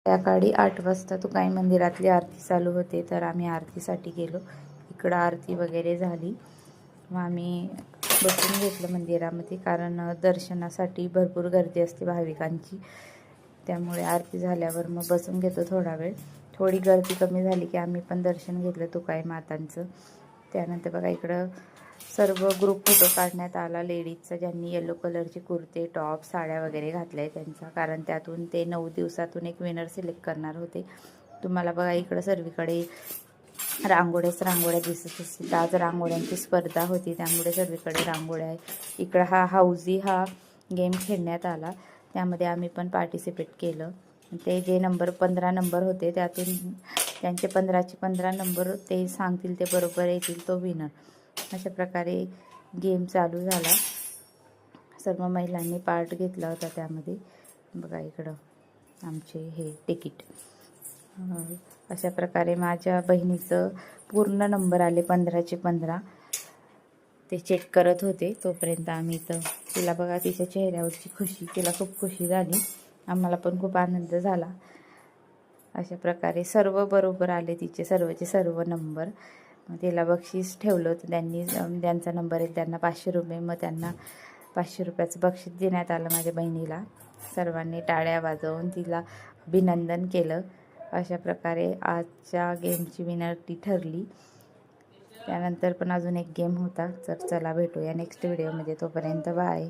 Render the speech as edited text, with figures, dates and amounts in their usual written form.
त्याकाळी 8 वाजता तुकाई मंदिरातली आरती चालू होते, तर आम्ही आरतीसाठी गेलो. इकडं आरती वगैरे झाली. मग आम्ही बसून घेतलं मंदिरामध्ये, कारण दर्शनासाठी भरपूर गर्दी असते भाविकांची. त्यामुळे आरती झाल्यावर मग बसून घेतो थोडा वेळ. थोडी गर्दी कमी झाली की आम्ही पण दर्शन घेतलं तुकाई मातांचं. त्यानंतर बघा इकडं सर्व ग्रुप फोटो काढण्यात आला लेडीजचा, ज्यांनी येलो कलरचे कुर्ते, टॉप, साड्या वगैरे घातल्या आहे त्यांचा, कारण त्यातून ते 9 दिवसातून एक विनर सिलेक्ट करणार होते. तुम्हाला बघा इकडं सर्वीकडे रांगोळ्या दिसत असतील. आज रांगोळ्यांची स्पर्धा होती, त्यामुळे सर्वीकडे रांगोळ्या आहे. इकडं हा गेम खेळण्यात आला, त्यामध्ये आम्ही पण पार्टिसिपेट केलं. ते जे 15 नंबर होते, त्यातून त्यांचे 15चे 15 नंबर ते सांगतील ते बरोबर येतील तो विनर. अशा प्रकारे गेम चालू झाला. सर्व महिलांनी पार्ट घेतला होता त्यामध्ये. बघा इकडं आमचे हे तिकीट. अशा प्रकारे माझ्या बहिणीचं पूर्ण नंबर आले 15चे 15. ते चेक करत होते तोपर्यंत आम्ही इथं तिला बघा, तिच्या चेहऱ्यावरची खुशी, तिला खूप खुशी झाली. आम्हाला पण खूप आनंद झाला. अशा प्रकारे सर्व बरोबर आले तिचे सर्वचे सर्व नंबर. तिला बक्षीस ठेवलं होतं त्यांनी. ज्यांचा नंबर येईल त्यांना 500 रुपये, मग त्यांना 500 रुपयाचं बक्षीस देण्यात आलं माझ्या बहिणीला. सर्वांनी टाळ्या वाजवून तिला अभिनंदन केलं. अशा प्रकारे आजच्या गेमची विनर ती ठरली. त्यानंतर पण अजून एक गेम होता. तर चला भेटूया नेक्स्ट व्हिडिओमध्ये. तोपर्यंत बाय.